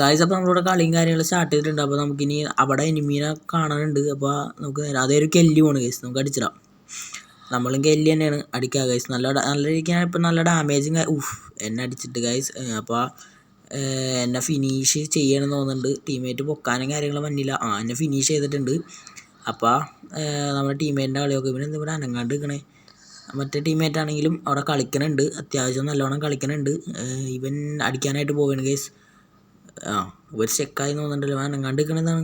Guys അപ്പോൾ നമ്മളിവിടെ കളിയും കാര്യങ്ങളും സ്റ്റാർട്ട് ചെയ്തിട്ടുണ്ട്. അപ്പോൾ നമുക്കിനി അവിടെ എനിമീനെ കാണാനുണ്ട്. അപ്പോൾ നമുക്ക് അതൊരു കെല്ലി പോണ് ഗൈസ്, നമുക്ക് അടിച്ചിടാം. നമ്മളും കെല്ലി തന്നെയാണ് അടിക്കുക ഗൈസ്. നല്ല രീതിക്കാണ് ഇപ്പം നല്ല ഡാമേജും എന്നെ അടിച്ചിട്ട് ഗൈസ്. അപ്പോൾ എന്നെ ഫിനിഷ് ചെയ്യണമെന്ന് തോന്നുന്നുണ്ട്. ടീമേറ്റ് പൊക്കാനും കാര്യങ്ങളും വന്നില്ല. എന്നെ ഫിനിഷ് ചെയ്തിട്ടുണ്ട്. അപ്പോൾ നമ്മുടെ ടീമേറ്റിൻ്റെ കളിയൊക്കെ ഇവനെന്താ ഇവിടെ അനങ്ങാണ്ട് നിൽക്കണേ. മറ്റേ ടീമേറ്റ് ആണെങ്കിലും അവിടെ കളിക്കണുണ്ട്, അത്യാവശ്യം നല്ലോണം കളിക്കണുണ്ട്. ഇവൻ അടിക്കാനായിട്ട് പോവുകയാണ് ഗൈസ്. ഒരു ചെക്കായി തോന്നുന്നുണ്ടല്ലോ, അനങ്ങാണ്ട് നിൽക്കണതാണ്.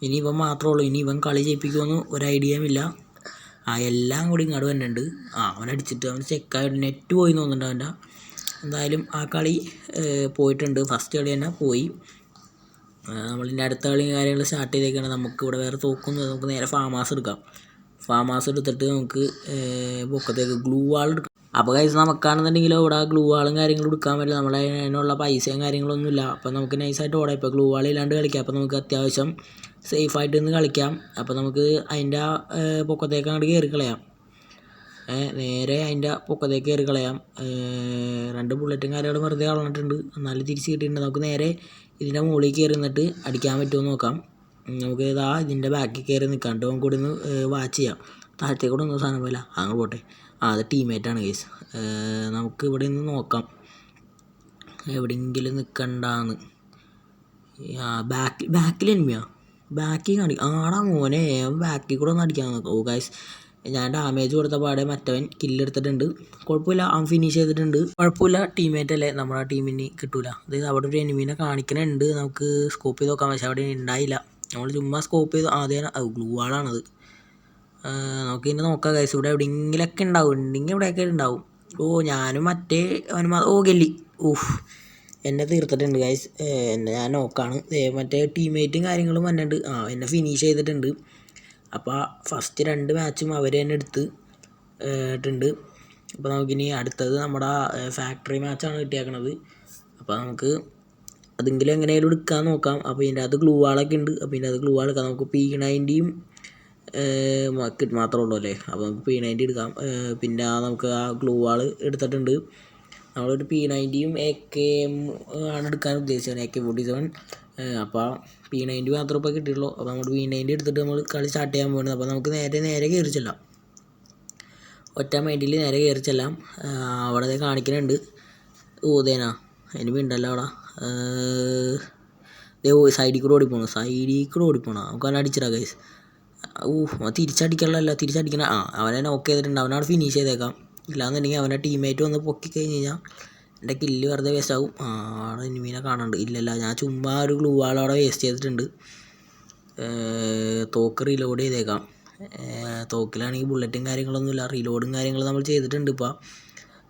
ഇനി ഇവൻ മാത്രമേ ഉള്ളൂ. ഇനി ഇവൻ കളി ജയിപ്പിക്കുമെന്ന് ഒരു ഐഡിയയും ഇല്ല. എല്ലാം കൂടി ഇങ്ങോട്ട് വന്നിട്ടുണ്ട്. അവനടിച്ചിട്ട് അവൻ ചെക്കായിട്ട് നെറ്റ് പോയി തോന്നുന്നുണ്ട് അവൻ്റെ. എന്തായാലും ആ കളി പോയിട്ടുണ്ട്. ഫസ്റ്റ് കളി തന്നെ പോയി. നമ്മളിൻ്റെ അടുത്ത കളിയും കാര്യങ്ങൾ സ്റ്റാർട്ട് ചെയ്തേക്കാണ്. നമുക്ക് ഇവിടെ വേറെ തോക്കൊന്നും, നമുക്ക് നേരെ ഫാം ഹൗസ് എടുക്കാം. ഫാം ഹൗസ് എടുത്തിട്ട് നമുക്ക് പൊക്കത്തേക്ക് ഗ്ലൂ വാൾ എടുക്കാം. അപ്പോൾ ഗൈസ് നമുക്കാണെന്നുണ്ടെങ്കിലോ ഇവിടെ ഗ്ലൂ വാളും കാര്യങ്ങളും എടുക്കാൻ പറ്റില്ല. നമ്മളെ അതിനുള്ള പൈസയും കാര്യങ്ങളൊന്നുമില്ല. അപ്പോൾ നമുക്ക് നൈസായിട്ട് ഓടാം. ഇപ്പോൾ ഗ്ലൂ വാൾ ഇല്ലാണ്ട് കളിക്കാം. അപ്പോൾ നമുക്ക് അത്യാവശ്യം സേഫായിട്ട് നിന്ന് കളിക്കാം. അപ്പോൾ നമുക്ക് അതിൻ്റെ പൊക്കത്തേക്ക് അങ്ങോട്ട് കയറി കളയാം. നേരെ അതിൻ്റെ പൊക്കത്തേക്ക് കയറി കളയാം. 2 ബുള്ളറ്റും കാര്യങ്ങളും വെറുതെ കളഞ്ഞിട്ടുണ്ട്, എന്നാലും തിരിച്ച് കിട്ടിയിട്ടുണ്ട്. നമുക്ക് നേരെ ഇതിൻ്റെ മുകളിൽ കയറി നിന്നിട്ട് അടിക്കാൻ പറ്റുമോ നോക്കാം. നമുക്ക് ഇതിൻ്റെ ബാക്കിൽ കയറി നിൽക്കാണ്ട് നമുക്ക് കൂടി ഒന്ന് വാച്ച് ചെയ്യാം. താഴത്തേക്ക് കൂടെ ഒന്നും സാധനം പോയില്ല, അങ്ങ് പോട്ടെ. അത് ടീമേറ്റാണ് കേസ്. നമുക്ക് ഇവിടെ നിന്ന് നോക്കാം എവിടെയെങ്കിലും നിൽക്കണ്ടാന്ന്. ബാക്കിൽ എനിമിയാ, ബാക്കിൽ ആടാ മോനെ, ബാക്കിൽ കൂടെ ഒന്ന് അടിക്കാൻ നോക്കാം. ഗൈസ് ഞാൻ ഡാമേജ് കൊടുത്ത പാടെ മറ്റവൻ കില്ലെടുത്തിട്ടുണ്ട്. കുഴപ്പമില്ല, അവൻ ഫിനിഷ് ചെയ്തിട്ടുണ്ട്. കുഴപ്പമില്ല, ടീമേറ്റ് അല്ലേ, നമ്മുടെ ടീമിന് കിട്ടൂല. അതായത് അവിടെ ഒരു എനിമീനെ കാണിക്കണുണ്ട്, നമുക്ക് സ്കോപ്പ് ചെയ്ത് നോക്കാം. പക്ഷേ അവിടെ ഉണ്ടായില്ല. നമ്മൾ ചുമ്മാ സ്കോപ്പ് ചെയ്ത് ആദ്യം ഗ്ലൂ വാളാണത്. നമുക്ക് ഇനി നോക്കാം ഗൈസ്. ഇവിടെ എവിടെയെങ്കിലൊക്കെ ഉണ്ടാവും, ഉണ്ടെങ്കിൽ ഇവിടെയൊക്കെ ഉണ്ടാവും. ഞാനും മറ്റേ ഗെല്ലി എന്നെ തീർത്തിട്ടുണ്ട് ഗൈസ്. ഞാൻ നോക്കാണ്. മറ്റേ ടീമേറ്റും കാര്യങ്ങളും വന്നിട്ടുണ്ട്. എന്നെ ഫിനിഷ് ചെയ്തിട്ടുണ്ട്. അപ്പോൾ ഫസ്റ്റ് 2 മാച്ചും അവർ തന്നെ എടുത്തിട്ടുണ്ട്. അപ്പോൾ നമുക്കിനി അടുത്തത് നമ്മുടെ ഫാക്ടറി മാച്ചാണ് കിട്ടിയേക്കണത്. അപ്പോൾ നമുക്ക് അതെങ്കിലും എങ്ങനെയായാലും എടുക്കാൻ നോക്കാം. അപ്പോൾ ഇതിൻ്റെ അത് ഗ്ലൂ വാളൊക്കെ ഉണ്ട്. അപ്പോൾ ഇതിൻ്റെ അത് ഗ്ലൂ വാൾ എടുക്കാം. നമുക്ക് P90യും മാത്രമേ ഉള്ളൂ അല്ലേ. അപ്പോൾ നമുക്ക് P90 എടുക്കാം. പിന്നെ നമുക്ക് ആ ഗ്ലൂ വാൾ എടുത്തിട്ടുണ്ട്. നമ്മളൊരു P90യും AK ആണ് എടുക്കാൻ ഉദ്ദേശിച്ചത്, AK-47. അപ്പോൾ P90 മാത്രമേ ഇപ്പോൾ കിട്ടിയുള്ളൂ. അപ്പോൾ നമ്മൾ P90 എടുത്തിട്ട് നമ്മൾ കളി സ്റ്റാർട്ട് ചെയ്യാൻ പോകുന്നത്. അപ്പോൾ നമുക്ക് നേരെ കയറി ചെല്ലാം. ഒറ്റ മൈൻഡിൽ നേരെ കയറി ചെല്ലാം. അവിടെ കാണിക്കുന്നുണ്ട്. ദേനാ എനിമി ഉണ്ടല്ലോ അവിടെ. സൈഡിൽ കൂടെ ഓടിപ്പോണം. നമുക്ക് അവനെ അടിച്ചിടാം ഗൈസ്. തിരിച്ചടിക്കണല്ല. അവനെ നോക്ക് ചെയ്തിട്ടുണ്ട്. അവനവിടെ ഫിനിഷ് ചെയ്തേക്കാം. ഇല്ലാന്നുണ്ടെങ്കിൽ അവൻ്റെ ടീമേറ്റ് വന്ന് പൊക്കി കഴിഞ്ഞ് കഴിഞ്ഞാൽ എൻ്റെ കില്ല് വെറുതെ വേസ്റ്റ് ആവും. അവിടെ എനിമീനെ കാണാണ്ട്. ഇല്ലല്ല, ഞാൻ ചുമ്മാ ഒരു ഗ്ലൂ വാൾ അവിടെ വേസ്റ്റ് ചെയ്തിട്ടുണ്ട്. തോക്ക് റീലോഡ് ചെയ്തേക്കാം. തോക്കിലാണെങ്കിൽ ബുള്ളറ്റും കാര്യങ്ങളൊന്നുമില്ല, റീലോഡും കാര്യങ്ങളും നമ്മൾ ചെയ്തിട്ടുണ്ട്. ഇപ്പോൾ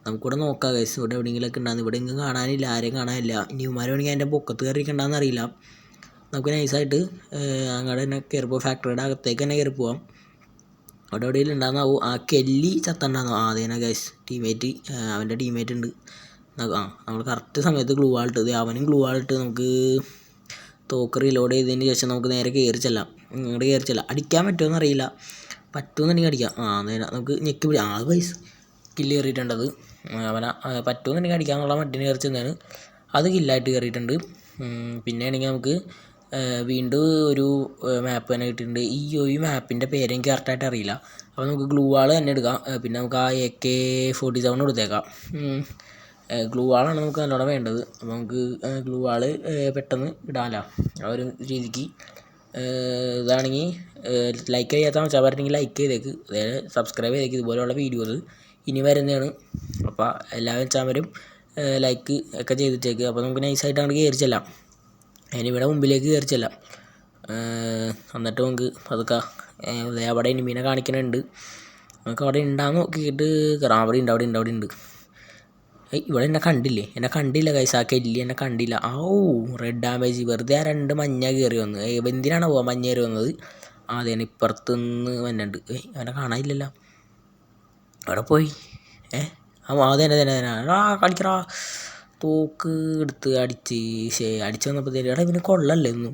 നമുക്കിവിടെ നോക്കാം ഗൈസ്. ഇവിടെ എവിടെയെങ്കിലൊക്കെ ഉണ്ടാകുന്നു. ഇവിടെ എങ്ങും കാണാനില്ല, ആരെയും കാണാനില്ല. ന്യൂമാർ വേണമെങ്കിൽ അതിൻ്റെ പൊക്കത്ത് കയറിയിട്ടുണ്ടാകുന്ന അറിയില്ല. നമുക്ക് നൈസായിട്ട് അങ്ങോട്ട് തന്നെ കയറിപ്പോൾ ഫാക്ടറിയുടെ അകത്തേക്ക് തന്നെ കയറി പോവാം. അവിടെ എവിടെയെങ്കിലും ഉണ്ടാകുന്നാവും. കെല്ലി ചത്തണ്ടാകുന്നു. അതേനാ ഗൈസ് ടീമേറ്റ്, അവൻ്റെ ടീമേറ്റ് ഉണ്ട്. നമ്മൾ കറക്റ്റ് സമയത്ത് ഗ്ലൂ വാളിട്ട്, അവനും ഗ്ലൂ വാളിട്ട് നമുക്ക് തോക്ക് റീലോഡ് ചെയ്തതിന് ശേഷം നമുക്ക് നേരെ കയറി ചെല്ലാം. ഇങ്ങോട്ട് കയറി ചെല്ലാം. അടിക്കാൻ പറ്റുമോ അറിയില്ല, പറ്റുമെന്നുണ്ടെങ്കിൽ അടിക്കാം. നമുക്ക് ഞെക്കി പിടിക്കാം. ഗൈസ് കില്ല് കയറിയിട്ടുണ്ടത്. അവനെ പറ്റുമെന്നുണ്ടെങ്കിൽ അടിക്കാമെന്നുള്ള മട്ടിന് കയറി ചെന്നാണ്. അത് കില്ലായിട്ട് കയറിയിട്ടുണ്ട്. പിന്നെ ആണെങ്കിൽ നമുക്ക് വീണ്ടും ഒരു മാപ്പ് തന്നെ കിട്ടിയിട്ടുണ്ട്. ഈ മാപ്പിൻ്റെ പേര് എനിക്ക് കറക്റ്റായിട്ട് അറിയില്ല. അപ്പോൾ നമുക്ക് ഗ്ലൂ വാൾ തന്നെ എടുക്കാം. പിന്നെ നമുക്ക് AK-47 എടുത്തേക്കാം. ഗ്ലൂ വാളാണ് നമുക്ക് നല്ലോണം വേണ്ടത്. അപ്പോൾ നമുക്ക് ഗ്ലൂ വാൾ പെട്ടെന്ന് ഇടാമല്ലോ ആ ഒരു രീതിക്ക്. ഇതാണെങ്കിൽ ലൈക്ക് ചെയ്യാത്ത വെച്ചാൽ പറഞ്ഞെങ്കിൽ ലൈക്ക് ചെയ്തേക്ക്, അതായത് സബ്സ്ക്രൈബ് ചെയ്തേക്ക്. ഇതുപോലെയുള്ള വീഡിയോസ് ഇനി വരുന്നതാണ്. അപ്പോൾ എല്ലാ വെച്ചാലും ലൈക്ക് ഒക്കെ ചെയ്തിട്ടേക്ക്. അപ്പോൾ നമുക്ക് നൈസായിട്ട് അങ്ങോട്ട് കയറി ചെല്ലാം. അതിനിവിടെ മുമ്പിലേക്ക് കയറി ചെല്ലാം. എന്നിട്ട് നമുക്ക് അതൊക്കെ അവിടെ എനിമീനെ കാണിക്കുന്നുണ്ട്. നമുക്ക് അവിടെ ഉണ്ടാകുന്ന നോക്കിയിട്ട് കയറാം. അവിടെ ഉണ്ട്. ഇവിടെ എന്നെ കണ്ടില്ല ഗൈസ്. കെല്ലി എന്നെ കണ്ടില്ല. റെഡ് ഡാമേജ് വെറുതെ 2 മഞ്ഞ കയറി വന്ന്. എന്തിനാണ് മഞ്ഞ കയറി വന്നത്? അതേനെ ഇപ്പുറത്തുനിന്ന് വന്നിട്ടുണ്ട്. അവനെ കാണാനില്ലല്ലോ, അവിടെ പോയി. അതന്നെ കളിക്കറാ. തോക്ക് എടുത്ത് അടിച്ച് വന്നപ്പോഴത്തേക്ക് ഇവന് കൊള്ളല്ലേ ഒന്നും.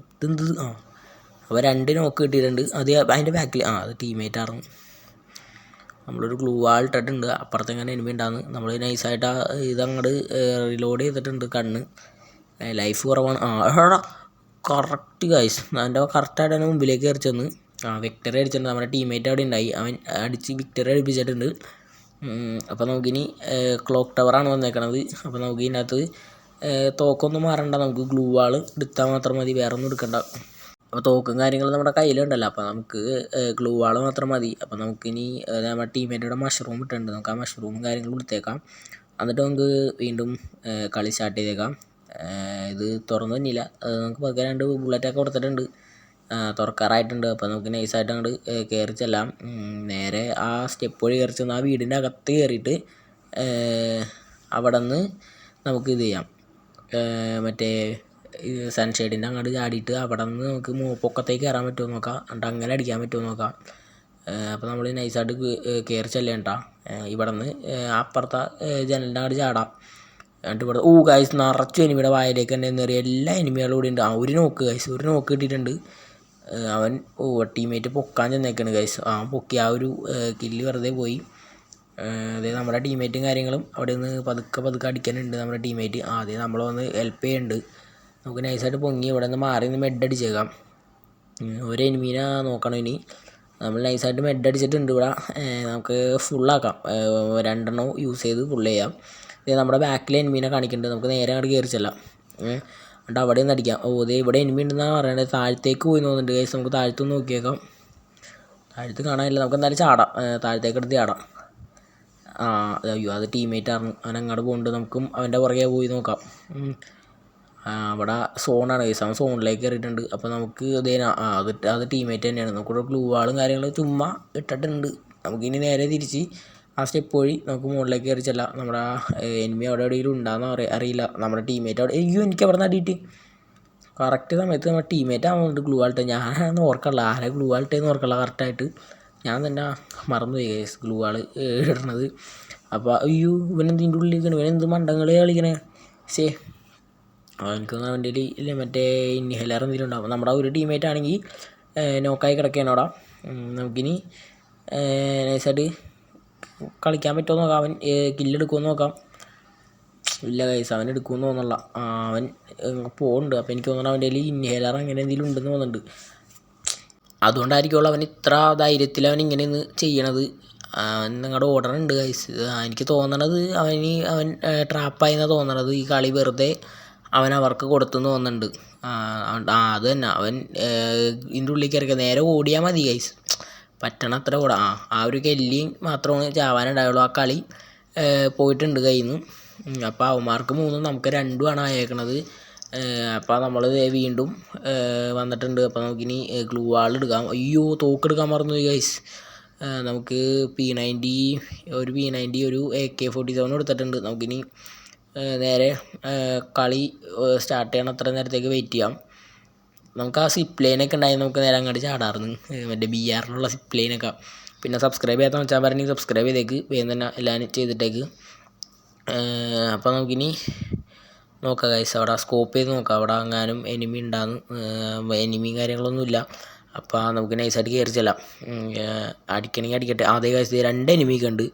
അപ്പോൾ 2 നോക്ക് കിട്ടിയിട്ടുണ്ട്. അത് അതിൻ്റെ ബാക്കിൽ അത് ടീമേറ്റ് ആയിരുന്നു. നമ്മളൊരു ഗ്ലൂ വാൾ ഇട്ടിട്ടുണ്ട്. അപ്പുറത്തെങ്ങനെ എനിമി ഉണ്ടാകുന്നു. നമ്മൾ നൈസായിട്ട് ഇതങ്ങോട്ട് റിലോഡ് ചെയ്തിട്ടുണ്ട് കണ്ണ്. ലൈഫ് കുറവാണ്. എടാ കറക്റ്റ് ഗൈസ്, എൻ്റെ കറക്റ്റായിട്ട് തന്നെ മുമ്പിലേക്ക് കയറി ചെന്ന് വിക്ടറി അടിച്ചിട്ടുണ്ട്. നമ്മുടെ ടീമേറ്റ് അവിടെ ഉണ്ടായി, അവൻ അടിച്ച് വിക്ടറി അടിപ്പിച്ചിട്ടുണ്ട്. അപ്പോൾ നമുക്കിനി ക്ലോക്ക് ടവറാണ് വന്നേക്കണത്. അപ്പോൾ നമുക്ക് ഇതിനകത്ത് തോക്കൊന്നും മാറണ്ട, നമുക്ക് ഗ്ലൂ വാൾ എടുത്താൽ മാത്രം മതി, വേറെ ഒന്നും എടുക്കണ്ട. അപ്പോൾ തോക്കും കാര്യങ്ങളും നമ്മുടെ കയ്യിലുണ്ടല്ലോ, അപ്പോൾ നമുക്ക് ഗ്ലൂ വാൾ മാത്രം മതി. അപ്പോൾ നമുക്കിനി നമ്മുടെ ടീമേറ്റോടെ മഷ്റൂം ഇട്ടുണ്ട്, നമുക്ക് ആ മഷ്റൂമും കാര്യങ്ങളും എടുത്തേക്കാം. എന്നിട്ട് നമുക്ക് വീണ്ടും കളി സ്റ്റാർട്ട് ചെയ്തേക്കാം. ഇത് തുറന്നു തന്നില്ല, നമുക്ക് പതുക്കെ 2 ബുള്ളറ്റൊക്കെ കൊടുത്തിട്ടുണ്ട്, തുറക്കാറായിട്ടുണ്ട്. അപ്പോൾ നമുക്ക് നൈസായിട്ട് അങ്ങോട്ട് കയറി ചെല്ലാം. നേരെ ആ സ്റ്റെപ്പ് വഴി കയറി ചെന്ന് ആ വീടിൻ്റെ അകത്ത് കയറിയിട്ട് അവിടെ നിന്ന് നമുക്ക് ഇത് ചെയ്യാം, മറ്റേ സൺഷെയ്ഡിൻ്റെ അങ്ങോട്ട് ചാടിയിട്ട് അവിടെ നിന്ന് നമുക്ക് പൊക്കത്തേക്ക് കയറാൻ പറ്റുമോ നോക്കാം, എന്നിട്ട് അങ്ങനെ അടിക്കാൻ പറ്റുമോ നോക്കാം. അപ്പോൾ നമ്മൾ നൈസായിട്ട് കയറി ചെല്ലേണ്ട ഇവിടെ നിന്ന് അപ്പുറത്തെ ജനലിൻ്റെ അങ്ങോട്ട് ചാടാം. എന്നിട്ട് ഇവിടെ ഗൈസ് നിറച്ചു എനിമിയുടെ വായിലേക്ക് തന്നെ എന്നറിയ എല്ലാ എനിമികളും കൂടി ഉണ്ട്. ഒരു നോക്ക് ഗൈസ്, ഒരു നോക്ക് കിട്ടിയിട്ടുണ്ട്. അവൻ ടീമേറ്റ് പൊക്കാൻ ചെന്നേക്കാണ് ഗൈസ്, പൊക്കി ആ ഒരു കില്ല് വെറുതെ പോയി. അതായത് നമ്മുടെ ടീമേറ്റും കാര്യങ്ങളും അവിടെ നിന്ന് പതുക്കെ അടിക്കാനുണ്ട് നമ്മുടെ ടീമേറ്റ്. ആദ്യം നമ്മൾ വന്ന് ഹെൽപ്പ് ചെയ്യുന്നുണ്ട്. നമുക്ക് നൈസായിട്ട് പൊങ്ങി ഇവിടെ നിന്ന് മാറി നിന്ന് മെഡ് അടിച്ചേക്കാം. ഒരു എനിമീനെ നോക്കണം ഇനി. നമ്മൾ നൈസായിട്ട് മെഡ് അടിച്ചിട്ടുണ്ട് ഇവിടെ. നമുക്ക് ഫുള്ളാക്കാം, 2 യൂസ് ചെയ്ത് ഫുൾ ചെയ്യാം. നമ്മുടെ ബാക്കിൽ എനിമീനെ കാണിക്കുന്നുണ്ട്, നമുക്ക് നേരെ അങ്ങോട്ട് കയറി ചെല്ലാം. എന്നിട്ട് അവിടെ നിന്ന് അടിക്കാം. ഇവിടെ എനിമി ഉണ്ടെന്നാണ് പറയണത്. താഴത്തേക്ക് പോയി തോന്നുന്നുണ്ട് ഗൈസ്, നമുക്ക് താഴത്തൊന്ന് നോക്കിയേക്കാം. താഴത്ത് കാണാനില്ല, നമുക്ക് എന്തായാലും ചാടാം, താഴത്തേക്ക് എടുത്ത് ചാടാം. അയ്യോ അത് ടീമേറ്റ് ആയിരുന്നു, അവൻ അങ്ങോട്ട് പോകുന്നുണ്ട്. നമുക്കും അവൻ്റെ പുറകെ പോയി നോക്കാം. അവിടെ സോണാണ് ഗൈസ്, അവൻ സോണിലേക്ക് കയറിയിട്ടുണ്ട്. അപ്പോൾ നമുക്ക് അത് ടീമേറ്റ് തന്നെയാണ്. നമുക്കിവിടെ ഗ്ലൂ വാളും കാര്യങ്ങളും ചുമ്മാ ഇട്ടിട്ടുണ്ട്. നമുക്കിനി നേരെ തിരിച്ച് ആ സ്റ്റെപ്പ് വഴി നമുക്ക് മുകളിലേക്ക് കയറി ചെല്ലാം. നമ്മുടെ എനിമി അവിടെ എവിടെയെങ്കിലും ഉണ്ടാകുന്ന അറിയില്ല. നമ്മുടെ ടീമേറ്റ് അവിടെ എനിക്ക് അവിടെ നിന്ന് അടിയിട്ട് കറക്റ്റ് സമയത്ത് നമ്മുടെ ടീമേറ്റ് ആവുന്നുണ്ട് ഗ്ലൂ ആൾട്ട്. ഞാനൊന്നും ഓർക്കല്ല ആരെ ഗ്ലൂ ആൾട്ടെന്ന് ഓർക്കല്ല കറക്റ്റായിട്ട്. ഞാൻ തന്നെ മറന്നുപോയി ഗൈസ് ഗ്ലൂ ആൾ ഇടുന്നത്. അപ്പോൾ ഇവനെന്തിൻ്റെ ഉള്ളിലേക്കാണ്, ഇവനെന്ത് മണ്ടങ്ങളെ കളിക്കണേ. എനിക്കൊന്നും അവൻ്റെ ഇല്ല മറ്റേ ഇൻഹേലർ എന്തെങ്കിലും ഉണ്ടാവും. നമ്മുടെ ഒരു ടീമേറ്റ് ആണെങ്കിൽ നോക്കായി കിടക്കുകയാണ് അവിടെ. നമുക്കിനി നൈസായിട്ട് കളിക്കാൻ പറ്റുമോ നോക്കാം, അവൻ കില്ലെടുക്കുമെന്ന് നോക്കാം. ഇല്ല ഗൈസ്, അവൻ എടുക്കുമെന്ന് തോന്നല്ല, അവൻ പോകുന്നുണ്ട്. അപ്പോൾ എനിക്ക് തോന്നുന്നു അവൻ്റെ കയ്യിൽ ഇൻഹേലർ അങ്ങനെ എന്തെങ്കിലും ഉണ്ടെന്ന് തോന്നുന്നുണ്ട്. അതുകൊണ്ടായിരിക്കുമല്ലോ അവൻ ഇത്ര ധൈര്യത്തിൽ അവൻ ഇങ്ങനെ ഒന്ന് ചെയ്യണത്. നിങ്ങളുടെ ഓർഡർ ഉണ്ട് ഗൈസ്. എനിക്ക് തോന്നണത് അവൻ ട്രാപ്പായിന്നാണ് തോന്നണത്. ഈ കളി വെറുതെ അവൻ അവർക്ക് കൊടുത്തെന്ന് തോന്നുന്നുണ്ട്. അത് തന്നെ, അവൻ ഇതിൻ്റെ ഉള്ളിലേക്ക് ഇറക്കുക, നേരെ ഓടിയാൽ മതി ഗൈസ്, പറ്റണ അത്ര കൂടെ. ആ ഒരു കെല്ലിയും മാത്രമാണ് ചാവാനുണ്ടായുള്ളൂ. ആ കളി പോയിട്ടുണ്ട് കയ്യിൽ നിന്ന്. അപ്പോൾ അവന്മാർക്ക് 3 നമുക്ക് 2 അയക്കണത്. അപ്പോൾ നമ്മൾ വീണ്ടും വന്നിട്ടുണ്ട്. അപ്പോൾ നമുക്കിനി ഗ്ലൂ വാൾ എടുക്കാം. തോക്കെടുക്കാൻ മറന്നു ഗൈസ്. നമുക്ക് P90 ഒരു AK-47 എടുത്തിട്ടുണ്ട്. നമുക്കിനി നേരെ കളി സ്റ്റാർട്ട് ചെയ്യണം, അത്ര നേരത്തേക്ക് വെയിറ്റ് ചെയ്യാം. നമുക്ക് ആ സിപ്പ് ലൈനൊക്കെ ഉണ്ടായി, നമുക്ക് നേരെ അങ്ങോട്ട് ചാടാറുണ്ട്, മറ്റേ BR-ലുള്ള സിപ്പ് ലൈനൊക്കെ. പിന്നെ സബ്സ്ക്രൈബ് ചെയ്യാത്ത വെച്ചാൽ പറഞ്ഞെങ്കിൽ സബ്സ്ക്രൈബ് ചെയ്തേക്ക്, വേഗം തന്നെ എല്ലാവരും ചെയ്തിട്ടേക്ക്. അപ്പോൾ നമുക്കിനി നോക്കാം ഗൈസ്, അവിടെ സ്കോപ്പ് ചെയ്ത് നോക്കാം, അവിടെ എങ്ങാനും എനിമി ഉണ്ടാകുന്നു. എനിമിയും കാര്യങ്ങളൊന്നുമില്ല. അപ്പോൾ നമുക്ക് നൈസായിട്ട് കയറി ചെല്ലാം. അടിക്കണമെങ്കിൽ അടിക്കട്ടെ. അതേ ഗൈസ് 2 എനിമിയൊക്കെ ഉണ്ട്.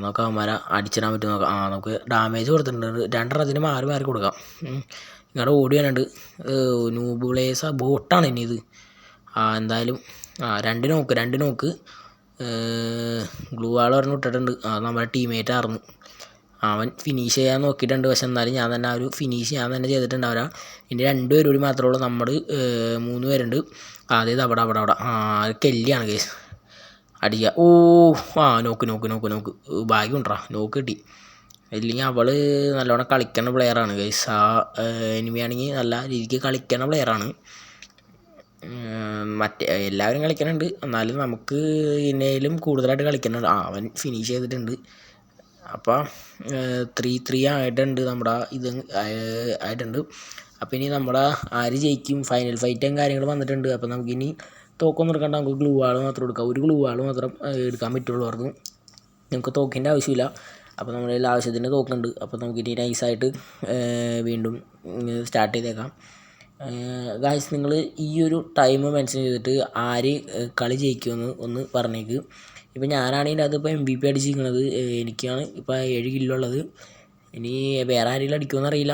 നമുക്ക് അവന്മാരെ അടിച്ചിടാൻ പറ്റും നോക്കാം. നമുക്ക് ഡാമേജ് കൊടുത്തിട്ടുണ്ട്, 2 മാറി കൊടുക്കാം. ഇങ്ങോട്ട് ഓടി വരാനുണ്ട്. നൂബ് പ്ലേസ ബോട്ടാണ് ഇനി ഇത്. എന്തായാലും 2 നോക്ക് ഗ്ലൂ വാൾ പറഞ്ഞ് ഇട്ടിട്ടുണ്ട്. നമ്മുടെ ടീമേറ്റ് ആയിരുന്നു, അവൻ ഫിനിഷ് ചെയ്യാൻ നോക്കിയിട്ടുണ്ട്. പക്ഷെ എന്നാലും ഞാൻ തന്നെ ഫിനിഷ് ഞാൻ തന്നെ ചെയ്തിട്ടുണ്ട്. ഇനി 2 പേര് കൂടി മാത്രമേ ഉള്ളൂ. നമ്മൾ 3 പേരുണ്ട്. അതായത് അവിടെ കെല്ലിയാണ് കേസ് അടിക്കുക. നോക്ക് ഭാഗ്യം ഉണ്ടാ, നോക്ക് കിട്ടി. ഇല്ലെങ്കിൽ അവൾ നല്ലോണം കളിക്കണ പ്ലെയറാണ് ഗൈസ്. എനിമിയാണെങ്കിൽ നല്ല രീതിക്ക് കളിക്കണ പ്ലെയറാണ്. മറ്റേ എല്ലാവരും കളിക്കുന്നുണ്ട്, എന്നാലും നമുക്ക് ഇതിനേലും കൂടുതലായിട്ട് കളിക്കുന്നുണ്ട്. അവൻ ഫിനിഷ് ചെയ്തിട്ടുണ്ട്. അപ്പോൾ 3-3 ആയിട്ടുണ്ട്, നമ്മുടെ ഇത് ആയിട്ടുണ്ട്. അപ്പോൾ ഇനി നമ്മുടെ ആര് ജയിക്കും, ഫൈനൽ ഫൈറ്റും കാര്യങ്ങളും വന്നിട്ടുണ്ട്. അപ്പോൾ നമുക്കിനി തോക്കൊന്നും എടുക്കണ്ട, നമുക്ക് ഗ്ലൂ വാൾ മാത്രം എടുക്കാം. ഒരു ഗ്ലൂ വാൾ മാത്രം എടുക്കാൻ പറ്റുള്ളൂ പറഞ്ഞു. നമുക്ക് തോക്കിൻ്റെ ആവശ്യമില്ല. അപ്പോൾ നമ്മുടെ കയ്യിൽ ആവശ്യത്തിന് തോക്കുണ്ട്. അപ്പോൾ നമുക്കിനി നൈസായിട്ട് വീണ്ടും സ്റ്റാർട്ട് ചെയ്തേക്കാം. ഗായ്സ്, നിങ്ങൾ ഈ ഒരു ടൈം മെൻഷൻ ചെയ്തിട്ട് ആര് കളി ജയിക്കുമെന്ന് ഒന്ന് പറഞ്ഞേക്ക്. ഇപ്പോൾ ഞാനാണെങ്കിൽ അതിപ്പോൾ MVP അടിച്ചിരിക്കുന്നത്, എനിക്കാണ് ഇപ്പോൾ 7 കില്ലുള്ളത്. ഇനി വേറെ ആരെങ്കിലും അടിക്കുമെന്ന് അറിയില്ല,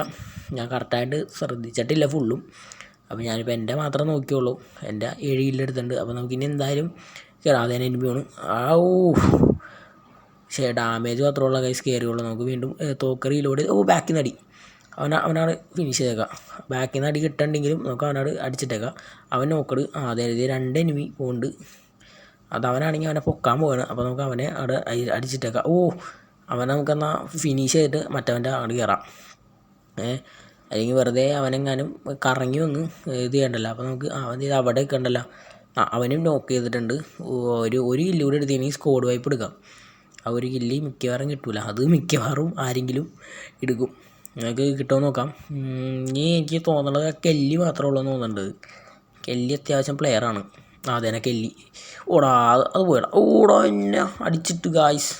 ഞാൻ കറക്റ്റായിട്ട് ശ്രദ്ധിച്ചിട്ടില്ല ഫുള്ളും. അപ്പോൾ ഞാനിപ്പോൾ എൻ്റെ മാത്രം നോക്കിയുള്ളൂ. എൻ്റെ 7 കില്ലെടുത്തിട്ടുണ്ട്. അപ്പോൾ നമുക്കിനി എന്തായാലും കയറാതെ എനിമി വേണം. ഓ പക്ഷേ ഡാമേജ് മാത്രമുള്ള കൈസ് കയറിയുള്ളൂ. നമുക്ക് വീണ്ടും തോക്ക് റീലോഡ്. ബാക്കിൽ നിന്ന് അടി. അവനാണ് ഫിനിഷ് ചെയ്തേക്കാം. ബാക്കിൽ നിന്ന് അടി കിട്ടണ്ടെങ്കിലും നമുക്ക് അവനോട് അടിച്ചിട്ടേക്കാം. അവൻ നോക്കട്. അതെ 2 എനിമി പോകുന്നുണ്ട്. അതവനാണെങ്കിൽ അവനെ പൊക്കാൻ പോവാണ്. അപ്പോൾ നമുക്ക് അവനെ അവിടെ അടിച്ചിട്ടേക്കാം. അവനെ നമുക്കെന്നാൽ ഫിനിഷ് ചെയ്തിട്ട് മറ്റവൻ്റെ അങ്ങോട്ട് കയറാം. അല്ലെങ്കിൽ വെറുതെ അവനെങ്ങാനും കറങ്ങി വന്ന് ഇത് ചെയ്യണ്ടല്ലോ. അപ്പോൾ നമുക്ക് അവൻ ഇത് അവിടെ നിൽക്കണ്ടല്ലോ. അവനും നോക്ക് ചെയ്തിട്ടുണ്ട്. ഒരു കില്ല് കൂടെ എടുത്തില്ലെങ്കിൽ സ്കോഡ് വൈപ്പ് എടുക്കാം. ആ ഒരു കില്ല് മിക്കവാറും കിട്ടൂല. അത് മിക്കവാറും ആരെങ്കിലും എടുക്കും. നിങ്ങൾക്ക് കിട്ടുമെന്ന് നോക്കാം. ഇനി എനിക്ക് തോന്നുന്നത് കെല്ലി മാത്രമേ ഉള്ളൂ എന്ന് തോന്നുന്നുണ്ട്. കെല്ലി അത്യാവശ്യം പ്ലെയറാണ്. അതേനെ കെല്ലി. അത് പോയടാ. എന്നെ അടിച്ചിട്ട് ഗായ്സ്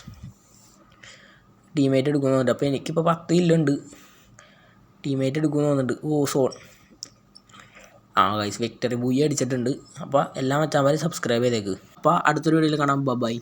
ടീമേറ്റ് എടുക്കുമെന്ന് തോന്നുന്നുണ്ട്. അപ്പോൾ എനിക്കിപ്പോൾ 10 കില്ലുണ്ട്. ടീമേറ്റ് എടുക്കുമെന്ന് തോന്നുന്നുണ്ട്. സോൺ ഗൈസ് വിക്ടറി ബൂയി അടിച്ചിട്ടുണ്ട്. അപ്പോൾ എല്ലാ മച്ചാന്മാരും സബ്സ്ക്രൈബ് ചെയ്തേക്ക്. അപ്പോൾ അടുത്തൊരു വീഡിയോയിൽ കാണാം. ബൈ.